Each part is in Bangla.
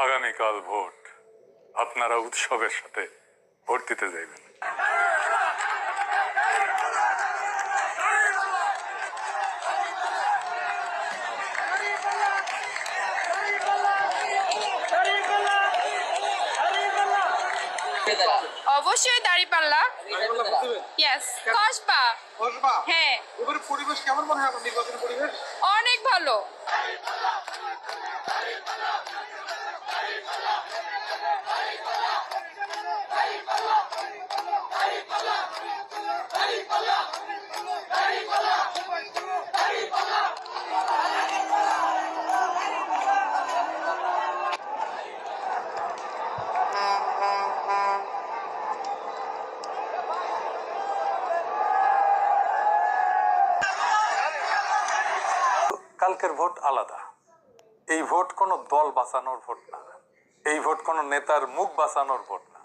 আগামীকাল ভোট, আপনারা উৎসবের সাথে ভোট দিতে যাইবেন। অবশ্যই দাঁড়িপাল্লা। ইয়েস, কসবা। হ্যাঁ। এবারে পরিবেশ কেমন মনে হয় আপনার নির্বাচনের পরিবেশ? অনেক ভালো। কালকের ভোট আলাদা। এই ভোট কোনো দল বাঁচানোর ভোট না, এই ভোট কোনো নেতার মুখ বাঁচানোর ভোট না,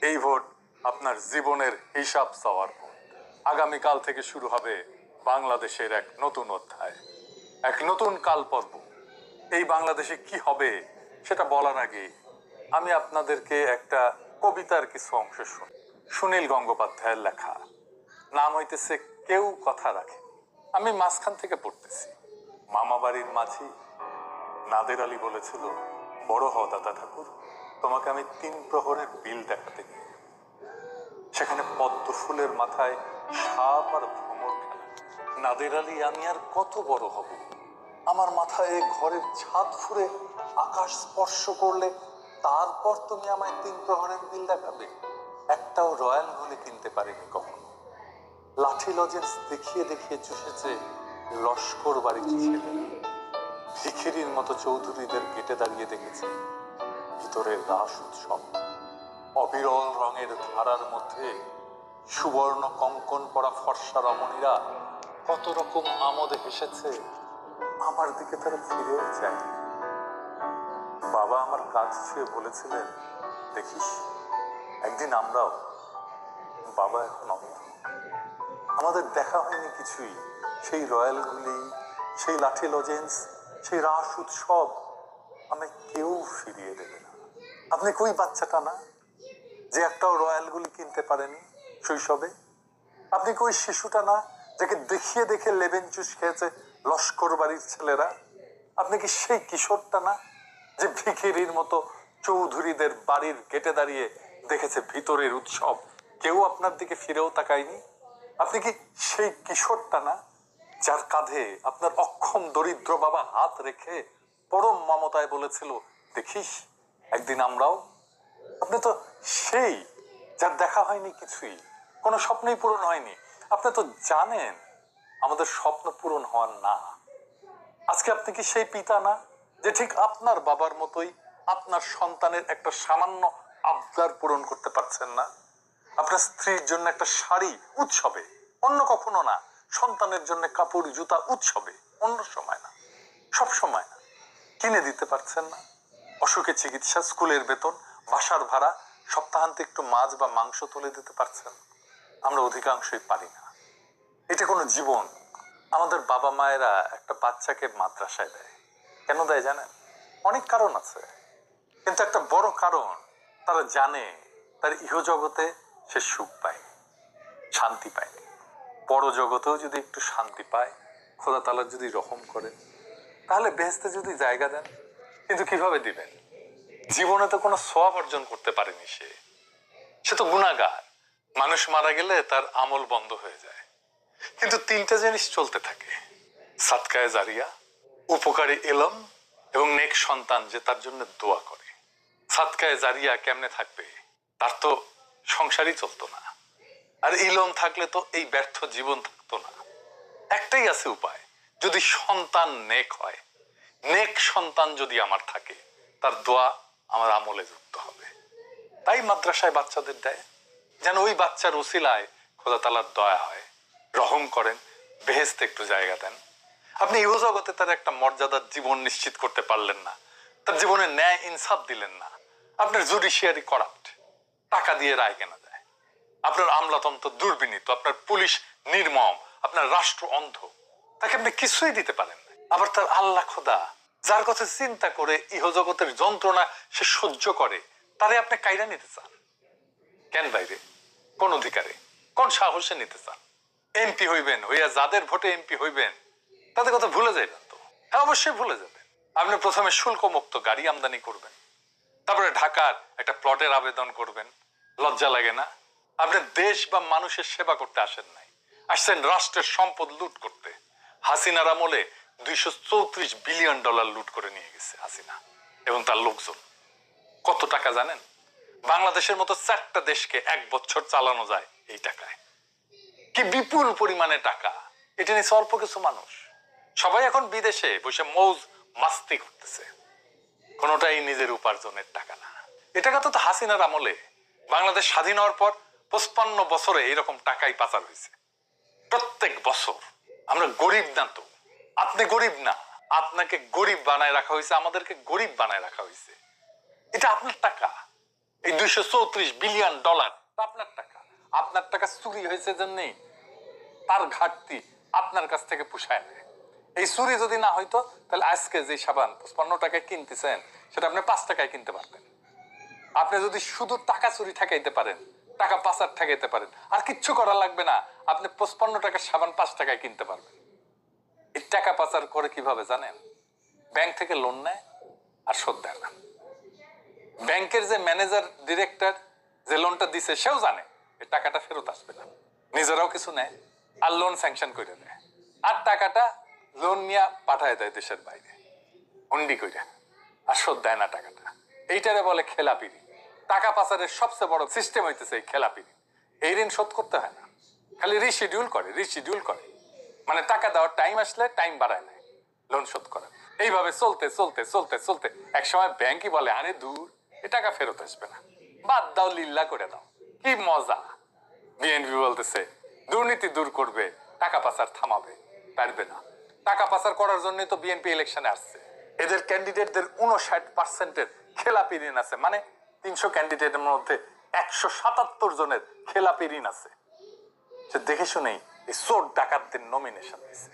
এই ভোট আপনার জীবনের হিসাব চাওয়ার ভোট। আগামীকাল থেকে শুরু হবে বাংলাদেশের এক নতুন অধ্যায়, এক নতুন কাল পর্ব। এই বাংলাদেশে কি হবে সেটা বলার আগে আমি আপনাদেরকে একটা কবিতার কিছু অংশ সুনীল গঙ্গোপাধ্যায়ের লেখা। নাম হইতেছে কেউ কথা রাখে। আমি মাঝখান থেকে পড়তেছি। মামা বাড়ির মাঝি নাদের আলী বলেছিল, বড় হও দাদা ঠাকুর, তোমাকে আমি 3 প্রহরের বিল দেখাতে নিয়ে। সেখানে পদ্ম ফুলের মাথায় সাপ আর ভ্রমর খেলা। নাদের আলী, আমি আর কত বড় হব? আমার মাথায় ঘরের ছাদ ফুঁড়ে আকাশ স্পর্শ করলে তারপর তুমি আমায় 3 প্রহরের বিল দেখাবে? একটাও রয়্যাল হলে কিনতে পারিনি কখনো। লাঠি লজেন্স দেখিয়ে দেখিয়ে চুষেছে লস্কর বাড়ির ছেলে। ভিখিরির মতো চৌধুরীদের গেটে দাঁড়িয়ে দেখেছে ভিতরের রাস উৎসব। অবিরল রঙের ধারার মধ্যে সুবর্ণ কঙ্কন পরা ফর্সা রমণীরা কত রকম আমোদে হেসেছে। আমার দিকে তারা ফিরেও চায়। বাবা আমার কাজ ছুঁয়ে বলেছিলেন, দেখিস একদিন আমরাও। বাবা এখন অন্ধ। আমাদের দেখা হয়নি কিছুই। সেই রয়্যালগুলি, সেই লাঠি লজেন্স, সেই রাস উৎসব আমি কেউ ফিরিয়ে দেবে না। আপনি কই বাচ্চাটা না যে একটাও রয়্যালগুলি কিনতে পারেনি শৈশবে? আপনি কই শিশুটা না যাকে দেখিয়ে দেখে লেবেন চুষ খেয়েছে লস্কর বাড়ির ছেলেরা? আপনি কি সেই কিশোরটা না যে ভিখিরির মতো চৌধুরীদের বাড়ির গেটে দাঁড়িয়ে দেখেছে ভিতরের উৎসব, কেউ আপনার দিকে ফিরেও তাকায়নি? আপনি কি সেই কিশোরটা না যার কাঁধে আপনার অক্ষম দরিদ্র বাবা হাত রেখে পরম মমতায় বলেছিল, দেখিস একদিন আমরাও? আপনি তো সেই যার দেখা হয়নি কিছুই, কোনো স্বপ্নই পূরণ হয়নি। আপনি তো জানেন আমাদের স্বপ্ন পূরণ হওয়ার না। আজকে আপনি কি সেই পিতা না যে ঠিক আপনার বাবার মতোই আপনার সন্তানের একটা সামান্য আবদার পূরণ করতে পারছেন না? আপনার স্ত্রীর জন্য একটা শাড়ি উৎসবে, অন্য কখনো না। সন্তানের জন্য কাপড় জুতা উৎসবে, অন্য সময় না, সব সময় না। কিনে দিতে পারছেন না। অসুখে চিকিৎসা, স্কুলের বেতন, বাসার ভাড়া, সপ্তাহান্তে একটু মাছ বা মাংস তুলে দিতে পারছেন? আমরা অধিকাংশই পারি না। এটা কোনো জীবন? আমাদের বাবা মায়েরা একটা বাচ্চাকে মাদ্রাসায় দেয়, কেন দেয় জানেন? অনেক কারণ আছে, কিন্তু একটা বড় কারণ, তারা জানে তার ইহজগতে সে সুখ পায়নি, শান্তি পায়নি। বড় জগতেও যদি একটু শান্তি পায়, খোদা তাআলা যদি রহম করেন, তাহলে বেহেশতে যদি জায়গা দেন। কিন্তু কিভাবে দিবেন? জীবনে তো কোনো সওয়াব অর্জন করতে পারেনি সে তো গুনাহগার। মানুষ মারা গেলে তার আমল বন্ধ হয়ে যায়, কিন্তু 3টা জিনিস চলতে থাকে: সাদকায়ে জারিয়া, উপকারী ইলম, এবং নেক সন্তান যে তার জন্য দোয়া করে। সাদকায়ে জারিয়া কেমনে থাকবে? তার তো সংসারই চলতো না। আর ইলম থাকলে তো এই ব্যর্থ জীবন থাকতো না। একটাই আছে উপায়, যদি সন্তান নেক হয়। নেক সন্তান যদি আমার থাকে, তার দোয়া আমার আমলে যুক্ত হবে। তাই মাদ্রাসায় বাচ্চাদের দেয়, যেন ওই বাচ্চার উসিলায় খোদা তাআলার দয়া হয়, রহম করেন, বেহেশতে একটু জায়গা দেন। আপনি ইহজগতে তার একটা মর্যাদার জীবন নিশ্চিত করতে পারলেন না, তার জীবনে ন্যায় ইনসাফ দিলেন না। আপনার জুডিশিয়ারি করাপ্ট, টাকা দিয়ে রায় কেনা যায়। আপনার আমলাতন্ত্র দুর্বিনীত, আপনার পুলিশ নির্মম, আপনার রাষ্ট্র অন্ধ। তাকে আপনি কিছুই দিতে পারেন না। আবার তার আল্লাহ খোদা যার কথা চিন্তা করে ইহজগতের যন্ত্রণা সে সহ্য করে, তারে আপনি কাইরা নিতে চান কেন? বাইরে কোন অধিকারে, কোন সাহসে নিতে চান? এমপি হইবেন, হইয়া যাদের ভোটে এমপি হইবেন তাদের কথা ভুলে যাইবেন তো? হ্যাঁ, অবশ্যই ভুলে যাবেন। আপনি প্রথমে শুল্ক মুক্ত গাড়ি আমদানি করবেন, তারপরে ঢাকার একটা প্লটের আবেদন করবেন। লজ্জা লাগে না? আপনি দেশ বা মানুষের সেবা করতে আসেন নাই, আসছেন রাষ্ট্রের সম্পদ লুট করতে। হাসিনার আমলে $234 বিলিয়ন লুট করে নিয়ে গেছে হাসিনা এবং তার লোকজন। কত টাকা জানেন? বাংলাদেশের মতো 4টা দেশকে 1 বছর চালানো যায় এই টাকায়। কি বিপুল পরিমাণে টাকা! এটা নিয়ে অল্প কিছু মানুষ, সবাই এখন বিদেশে বসে মৌজ মাস্তি করতেছে। কোনোটাই নিজের উপার্জনের টাকা না। এ টাকা তো হাসিনার আমলে, বাংলাদেশ স্বাধীন হওয়ার পর 55 বছরে এইরকম টাকাই পাচার হয়েছে প্রত্যেক বছর। আমরা গরিব না তো? আপনি গরিব না, আপনাকে গরিব বানায় রাখা হয়েছে, আমাদেরকে গরিব বানায় রাখা হয়েছে। এটা আপনার টাকা। এই $234 বিলিয়ন আপনার টাকা। আপনার টাকা চুরি হয়েছে জন্যই তার ঘাটতি আপনার কাছ থেকে পুষায় নেয়। এই চুরি যদি না হইতো তাহলে আজকে যে সাবান 55 টাকায় কিনতেছেন সেটা আপনি 5 টাকায় কিনতে পারতেন। আপনি যদি শুধু টাকা চুরি ঠেকাইতে পারেন, টাকা পাচার ঠেকাইতে পারেন, আর কিচ্ছু করা লাগবে না, আপনি 55 টাকার সাবান 5 টাকায় কিনতে পারবেন। এই টাকা পাচার করে কিভাবে জানেন? ব্যাংক থেকে লোন নেয় আর শোধ দেয় না। ব্যাংকের যে ম্যানেজার ডিরেক্টর যে লোনটা দিছে সেও জানে এই টাকাটা ফেরত আসবে না, নিজেরাও কিছু নেয় আর লোন স্যাংশন করে দেয়, আর টাকাটা লোন নিয়ে পাঠায় দেয় দেশের বাইরে হুন্ডি করে, আর শোধ দেয় না টাকাটা। এইটারে বলে খেলাপিরি। টাকা পাচারের সবচেয়ে বড় সিস্টেম হইতেছে এই খেলাপিরি। এই ঋণ শোধ করতে হয় না, খালি রিশিডিউল করে, মানে টাকা দেওয়ার টাইম আসলে টাইম বাড়ায় নেয়, লোন শোধ করে। এইভাবে চলতে চলতে চলতে চলতে একসময় ব্যাংকই বলে, আরে দূর, এ টাকা ফেরত আসবে না, বাদ দাও, লিল্লা করে দাও। কি মজা! বিএনপি বলতেছে দুর্নীতি দূর করবে, টাকা পাচার থামাবে, পারবে না। টাকা পাচার করার জন্য তো বিএনপি ইলেকশনে আসছে। এদের ক্যান্ডিডেটদের 59% খেলাপি ঋণ আছে, মানে 300 ক্যান্ডিডেটের মধ্যে 177 জনের খেলাপি ঋণ আছে। সে দেখে শুনেই এই চোর ডাকাতদের নমিনেশন দিচ্ছে।